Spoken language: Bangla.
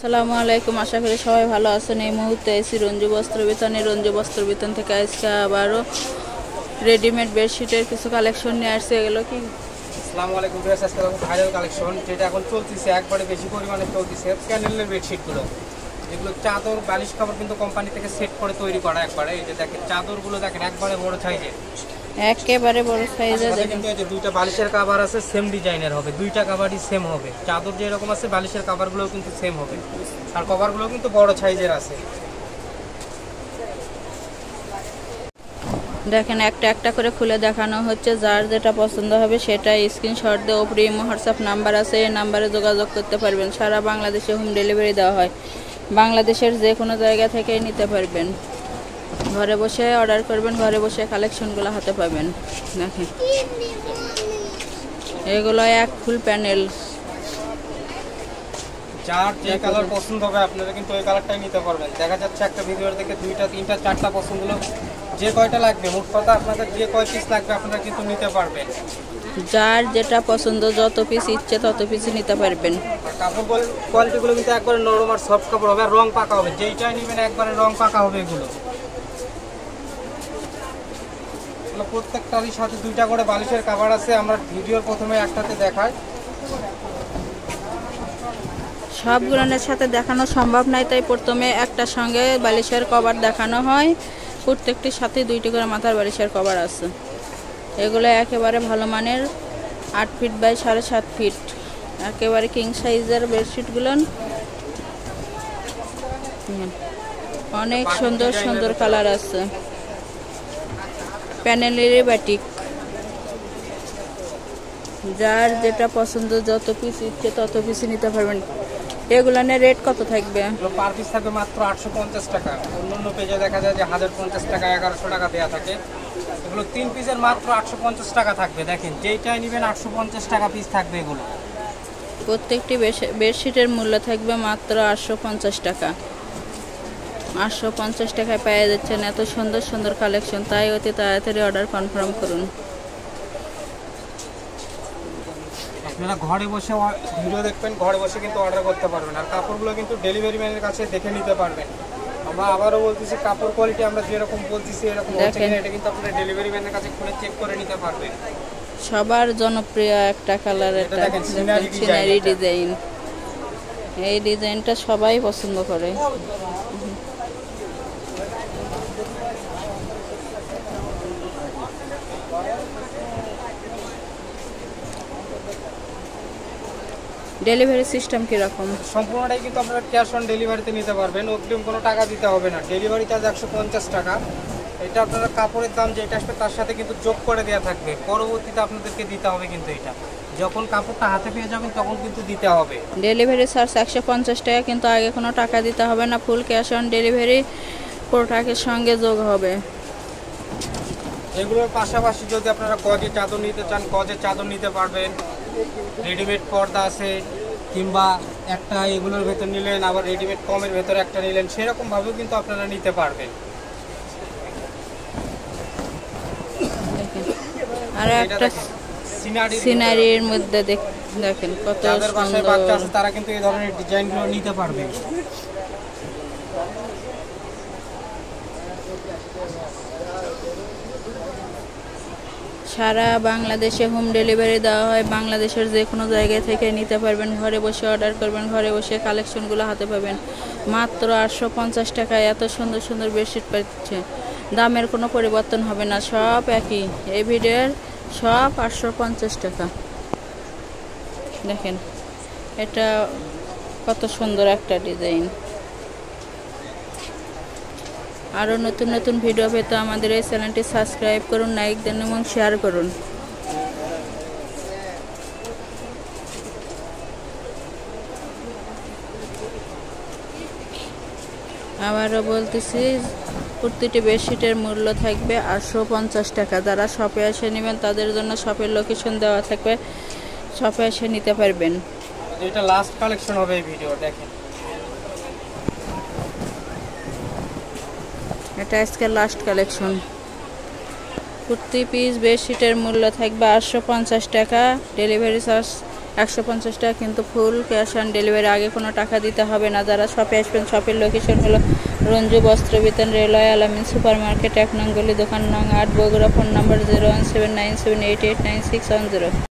আসসালামু আলাইকুম, আশা করি সবাই ভালো আছেন। এই মুহূর্তে এসি রঞ্জু বস্ত্র বিতান থেকে আজকে আবারও রেডিমেড বেডশিটের কিছু কালেকশন নিয়ে আসছে। এগুলো কি? আসসালামু আলাইকুম ভিউয়ার্স, আজকে দেখো ভাইরাল কালেকশন যেটা এখন চলতেছে, একবারে বেশি পরিমাণে চলতেছে প্যানেলের বেডশিটগুলো। এগুলো চাদর বালিশ কাপড় কিন্তু কোম্পানি থেকে সেট করে তৈরি করা একবারে। এই যে দেখেন চাদরগুলো দেখেন একবারে বড় সাইজের, একেবারে বড় সাইজের। কিন্তু এই যে দুইটা বালিশের কভার আছে, সেম ডিজাইনের হবে, দুইটা কভারই সেম হবে। চাদর যেরকম আছে বালিশের কভারগুলোও কিন্তু সেম হবে, আর কভারগুলো কিন্তু বড় সাইজের আছে। দেখেন একটা একটা করে খুলে দেখানো হচ্ছে। যার যেটা পছন্দ হবে সেটা স্ক্রিনশট দিয়ে ওপরে হোয়াটসঅ্যাপ নাম্বার আছে, এই নাম্বারে যোগাযোগ করতে পারবেন। সারা বাংলাদেশে হোম ডেলিভারি দেওয়া হয়, বাংলাদেশের যে কোনো জায়গা থেকে নিতে পারবেন। ঘরে বসে অর্ডার করবেন, ঘরে বসে কালেকশনগুলো হাতে পাবেন। দেখেন এগুলো এক ফুল প্যানেল। যার যে কালার পছন্দ হবে আপনারা কিন্তু ওই কালারটাই নিতে পারবেন। দেখা যাচ্ছে একটা ভিডিওর থেকে দুইটা তিনটা চারটা পছন্দ হলো, যে কয়টা লাগবে মোট কথা আপনাদের যে কয় পিস লাগবে আপনারা কিন্তু নিতে পারবেন। যার যেটা পছন্দ, যত পিস ইচ্ছে তত পিসই নিতে পারবেন। কাপড় কোয়ালিটিগুলো কিন্তু একবারে নরম আর সফট কাপড় হবে, আর রং পাকা হবে। যেইটাই নেবেন একবারে রং পাকা হবে। এগুলো প্রত্যেকটারই সাথে দুইটা করে বালিশের কভার আছে। আমরা ভিডিওর প্রথমে একটাতে দেখাই, সবগুলোর সাথে দেখানো সম্ভব নয়, তাই প্রথমে একটা সঙ্গে বালিশের কভার দেখানো হয়। প্রত্যেকটির সাথে দুইটি করে মাথার বালিশের কভার আছে। এগুলো একেবারে ভালো মানের, 8 ফিট বাই 7.5 ফিট, একেবারে কিং সাইজের বেডশিটগুলো। অনেক সুন্দর সুন্দর কালার আছে। প্যানেলের বাটিক, যার যেটা পছন্দ যত পিস ইচ্ছে তত পিস নিতে পারবেন। এগুলো রেট কত থাকবে? পার পিস থাকবে মাত্র 850 টাকা। অন্য পেজে দেখা যায় যে 1050 টাকা 1100 টাকা দেওয়া থাকে। এগুলো 3 পিসের মাত্র 850 টাকা থাকবে। দেখেন যেইটাই নেবেন 850 টাকা পিস থাকবে। এগুলো প্রত্যেকটি বেডশিটের মূল্য থাকবে মাত্র 850 টাকা। 850 টাকায় পেয়ে যাচ্ছেন এত সুন্দর সুন্দর কালেকশন। তাই অতি তাড়াতাড়ি অর্ডার কনফার্ম করুন। আপনারা ঘরে বসে ভিডিও দেখবেন, ঘরে বসে কিন্তু অর্ডার করতে পারবেন। আর কাপড়গুলো কিন্তু ডেলিভারি ম্যানের কাছে দেখে নিতে পারবেন। আমরা আবারও বলতেছি, কাপড় কোয়ালিটি আমরা যেরকম বলতেছি এরকম হচ্ছে কিনা এটা কিন্তু আপনারা ডেলিভারি ম্যানের কাছে খুলে চেক করে নিতে পারবেন। সবার জনপ্রিয় একটা কালার, এটা দেখেন সিনারি ডিজাইন। এই ডিজাইনটা সবাই পছন্দ করে। ডেলিভারি সিস্টেম কীরকম? সম্পূর্ণটাই কিন্তু আপনারা ক্যাশ অন ডেলিভারিতে নিতে পারবেন, অগ্রিম কোনো টাকা দিতে হবে না। ডেলিভারি চার্জ 150 টাকা। এটা আপনারা কাপড়ের দাম যেটা আসবে তার সাথে কিন্তু যোগ করে দেওয়া থাকবে, পরবর্তীতে আপনাদেরকে দিতে হবে। কিন্তু এটা যখন কাপড়টা হাতে পেয়ে যাবেন তখন কিন্তু দিতে হবে। ডেলিভারি চার্জ 150 টাকা, কিন্তু আগে কোনো টাকা দিতে হবে না। ফুল ক্যাশ অন ডেলিভারি প্রোডাক্টের সঙ্গে যোগ হবে। এগুলোর পাশাপাশি যদি আপনারা গজের চাদর নিতে চান, গজের চাদর নিতে পারবেন। রেডিমেড পর্দা আছে, কিংবা একটা এগুলোর ভেতর নিলেন, আবার রেডিমেড কমের ভেতর একটা নিলেন, সেরকমভাবেও কিন্তু আপনারা নিতে পারবেন। আর একটা সিনারির মধ্যে দেখেন কত সুন্দর। বাচ্চা আছে তারা কিন্তু এই ধরনের ডিজাইনগুলো নিতে পারবে। সারা বাংলাদেশে হোম ডেলিভারি দেওয়া হয়, বাংলাদেশের যে কোনো জায়গা থেকে নিতে পারবেন। ঘরে বসে অর্ডার করবেন, ঘরে বসে কালেকশনগুলো হাতে পাবেন। মাত্র 850 টাকায় এত সুন্দর সুন্দর বেডশিট পাচ্ছে। দামের কোনো পরিবর্তন হবে না, সব একই। এই ভিডিওর সব 850 টাকা। দেখেন এটা কত সুন্দর একটা ডিজাইন। আরও নতুন নতুন ভিডিও পেতে আমাদের এই চ্যানেলটি সাবস্ক্রাইব করুন, লাইক দেন এবং শেয়ার করুন। আবারও বলতেছি, প্রতিটি বেডশিটের মূল্য থাকবে 850 টাকা। যারা শপে এসে নেবেন তাদের জন্য শপের লোকেশন দেওয়া থাকবে, শপে এসে নিতে পারবেন। এটা লাস্ট কালেকশন হবে এই ভিডিও। দেখেন এটা আজকে লাস্ট কালেকশন। প্রতি পিস বেডশিটের মূল্য থাকবে 850 টাকা। ডেলিভারি চার্জ 150 টাকা কিন্তু ফুল ক্যাশ অন ডেলিভারি, আগে কোনো টাকা দিতে হবে না। যারা শপে আসবেন, শপের লোকেশন হলো রঞ্জু বস্ত্র বিতান, রেলওয়ে আলামিন সুপার মার্কেট, 1 নং গলি, দোকান নং 8, বগুড়া। Phone number 01797889610।